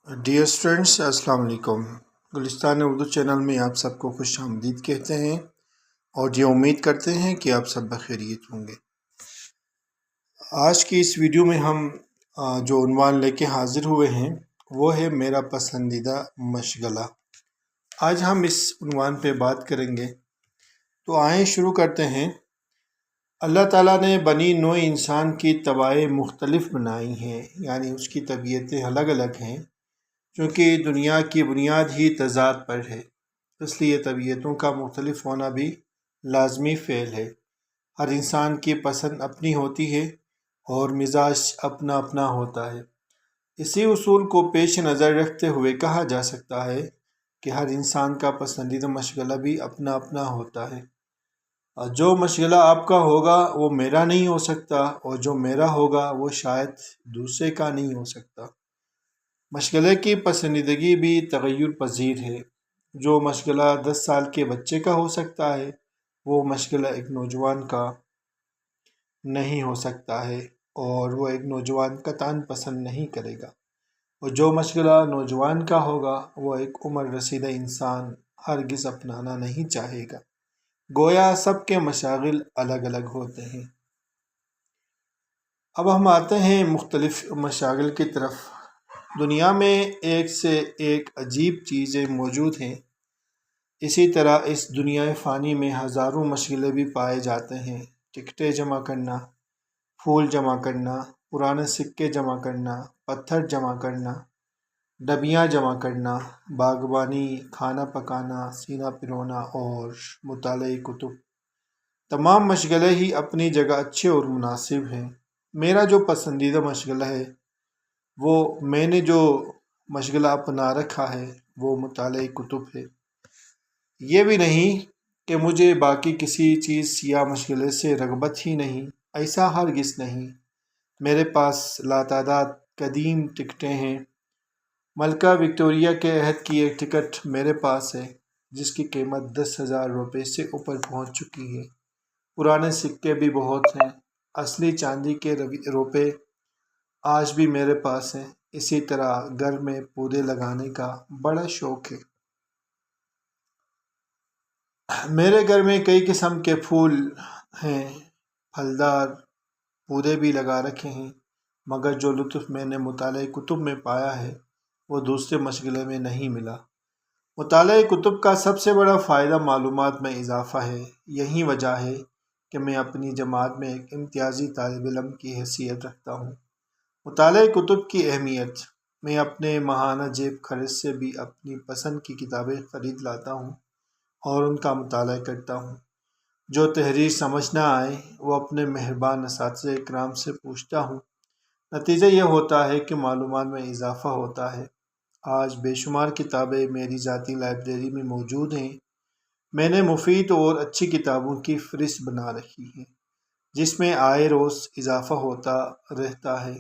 Dear students, السلام علیکم۔ گلستان Urdu channel میں آپ سب کو خوش آمدید کہتے ہیں اور یہ امید کرتے ہیں کہ آپ سب بخیریت ہوں گے۔ آج کی اس ویڈیو میں ہم جو عنوان لے کے حاضر ہوئے ہیں وہ ہے میرا پسندیدہ مشغلہ۔ آج ہم اس عنوان پہ بات کریں گے، تو آئیں شروع کرتے ہیں۔ اللہ تعالیٰ نے بنی نوع انسان کی طبائع مختلف بنائی ہیں، یعنی اس کی طبیعتیں الگ الگ ہیں، چونکہ دنیا کی بنیاد ہی تضاد پر ہے، اس لیے طبیعتوں کا مختلف ہونا بھی لازمی فعل ہے۔ ہر انسان کی پسند اپنی ہوتی ہے اور مزاج اپنا اپنا ہوتا ہے۔ اسی اصول کو پیش نظر رکھتے ہوئے کہا جا سکتا ہے کہ ہر انسان کا پسندیدہ مشغلہ بھی اپنا اپنا ہوتا ہے۔ جو مشغلہ آپ کا ہوگا وہ میرا نہیں ہو سکتا، اور جو میرا ہوگا وہ شاید دوسرے کا نہیں ہو سکتا۔ مشغلے کی پسندیدگی بھی تغیر پذیر ہے۔ جو مشغلہ 10 سال کے بچے کا ہو سکتا ہے، وہ مشغلہ ایک نوجوان کا نہیں ہو سکتا ہے، اور وہ ایک نوجوان قطعاً پسند نہیں کرے گا۔ اور جو مشغلہ نوجوان کا ہوگا وہ ایک عمر رسیدہ انسان ہرگز اپنانا نہیں چاہے گا۔ گویا سب کے مشاغل الگ الگ ہوتے ہیں۔ اب ہم آتے ہیں مختلف مشاغل کی طرف۔ دنیا میں ایک سے ایک عجیب چیزیں موجود ہیں، اسی طرح اس دنیا فانی میں ہزاروں مشغلے بھی پائے جاتے ہیں۔ ٹکٹیں جمع کرنا، پھول جمع کرنا، پرانے سکے جمع کرنا، پتھر جمع کرنا، ڈبیاں جمع کرنا، باغبانی، کھانا پکانا، سینہ پرونا اور مطالعہ کتب، تمام مشغلے ہی اپنی جگہ اچھے اور مناسب ہیں۔ میرا جو پسندیدہ مشغلہ ہے، وہ میں نے جو مشغلہ اپنا رکھا ہے وہ مطالعہ کتب ہے۔ یہ بھی نہیں کہ مجھے باقی کسی چیز یا مشغلے سے رغبت ہی نہیں، ایسا ہرگز نہیں۔ میرے پاس لاتعداد قدیم ٹکٹیں ہیں۔ ملکہ وکٹوریہ کے عہد کی ایک ٹکٹ میرے پاس ہے جس کی قیمت 10,000 روپے سے اوپر پہنچ چکی ہے۔ پرانے سکے بھی بہت ہیں۔ اصلی چاندی کے روپے آج بھی میرے پاس ہیں۔ اسی طرح گھر میں پودے لگانے کا بڑا شوق ہے۔ میرے گھر میں کئی قسم کے پھول ہیں، پھلدار پودے بھی لگا رکھے ہیں، مگر جو لطف میں نے مطالعہ کتب میں پایا ہے وہ دوسرے مشغلے میں نہیں ملا۔ مطالعہ کتب کا سب سے بڑا فائدہ معلومات میں اضافہ ہے۔ یہی وجہ ہے کہ میں اپنی جماعت میں ایک امتیازی طالب علم کی حیثیت رکھتا ہوں۔ مطالعہ کتب کی اہمیت: میں اپنے ماہانہ جیب خرچ سے بھی اپنی پسند کی کتابیں خرید لاتا ہوں اور ان کا مطالعہ کرتا ہوں۔ جو تحریر سمجھ نہ آئے وہ اپنے مہربان اساتذہ اکرام سے پوچھتا ہوں۔ نتیجہ یہ ہوتا ہے کہ معلومات میں اضافہ ہوتا ہے۔ آج بے شمار کتابیں میری ذاتی لائبریری میں موجود ہیں۔ میں نے مفید اور اچھی کتابوں کی فہرست بنا رکھی ہے جس میں آئے روز اضافہ ہوتا رہتا ہے،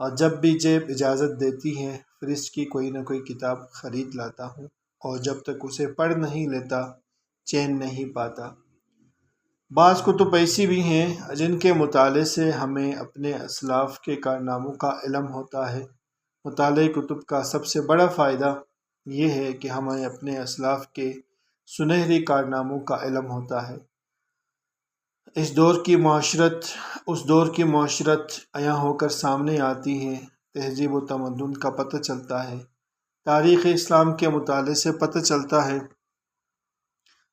اور جب بھی جیب اجازت دیتی ہے فہرست کی کوئی نہ کوئی کتاب خرید لاتا ہوں، اور جب تک اسے پڑھ نہیں لیتا چین نہیں پاتا۔ بعض کتب ایسی بھی ہیں جن کے مطالعے سے ہمیں اپنے اسلاف کے کارناموں کا علم ہوتا ہے۔ مطالعہ کتب کا سب سے بڑا فائدہ یہ ہے کہ ہمیں اپنے اسلاف کے سنہری کارناموں کا علم ہوتا ہے۔ اس دور کی معاشرت عیاں ہو کر سامنے آتی ہے۔ تہذیب و تمدن کا پتہ چلتا ہے۔ تاریخ اسلام کے مطالعے سے پتہ چلتا ہے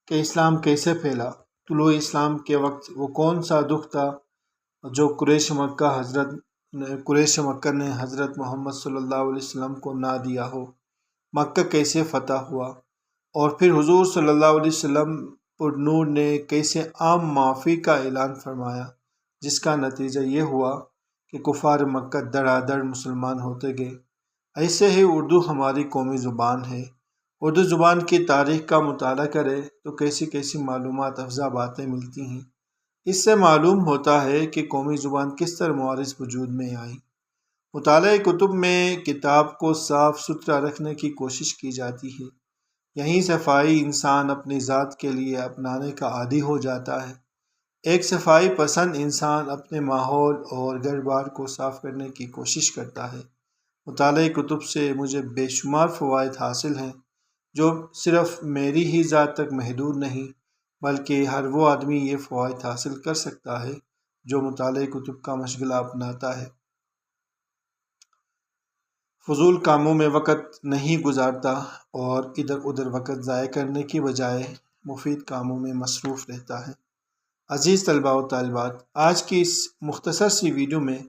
کہ اسلام کیسے پھیلا۔ طلوع اسلام کے وقت وہ کون سا دکھ تھا جو قریش مکہ نے حضرت محمد صلی اللہ علیہ وسلم کو نہ دیا ہو۔ مکہ کیسے فتح ہوا، اور پھر حضور صلی اللہ علیہ وسلم پر نور نے کیسے عام معافی کا اعلان فرمایا، جس کا نتیجہ یہ ہوا کہ کفار مکہ دڑا دڑ مسلمان ہوتے گئے۔ ایسے ہی اردو ہماری قومی زبان ہے۔ اردو زبان کی تاریخ کا مطالعہ کرے تو کیسی کیسی معلومات افزا باتیں ملتی ہیں۔ اس سے معلوم ہوتا ہے کہ قومی زبان کس طرح معرض وجود میں آئی۔ مطالعہ کتب میں کتاب کو صاف ستھرا رکھنے کی کوشش کی جاتی ہے۔ یہی صفائی انسان اپنی ذات کے لیے اپنانے کا عادی ہو جاتا ہے۔ ایک صفائی پسند انسان اپنے ماحول اور گھر بار کو صاف کرنے کی کوشش کرتا ہے۔ مطالعہ کتب سے مجھے بے شمار فوائد حاصل ہیں جو صرف میری ہی ذات تک محدود نہیں، بلکہ ہر وہ آدمی یہ فوائد حاصل کر سکتا ہے جو مطالعہ کتب کا مشغلہ اپناتا ہے، فضول کاموں میں وقت نہیں گزارتا اور ادھر ادھر وقت ضائع کرنے کی بجائے مفید کاموں میں مصروف رہتا ہے۔ عزیز طلباء و طالبات، آج کی اس مختصر سی ویڈیو میں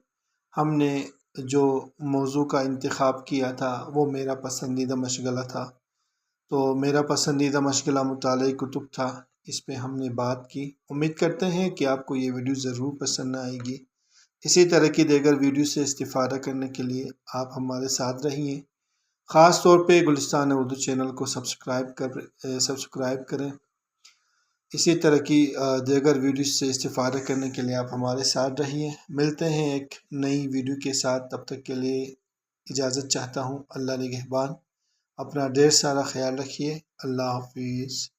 ہم نے جو موضوع کا انتخاب کیا تھا وہ میرا پسندیدہ مشغلہ تھا۔ تو میرا پسندیدہ مشغلہ مطالعہ کتب تھا، اس پہ ہم نے بات کی۔ امید کرتے ہیں کہ آپ کو یہ ویڈیو ضرور پسند آئے گی۔ اسی طرح کی دیگر ویڈیو سے استفادہ کرنے کے لیے آپ ہمارے ساتھ رہیے۔ خاص طور پہ گلستان اردو چینل کو سبسکرائب کریں۔ اسی طرح کی دیگر ویڈیو سے استفادہ کرنے کے لیے آپ ہمارے ساتھ رہیے۔ ملتے ہیں ایک نئی ویڈیو کے ساتھ، تب تک کے لیے اجازت چاہتا ہوں۔ اللہ نگہبان، اپنا ڈھیر سارا خیال رکھیے۔ اللہ حافظ۔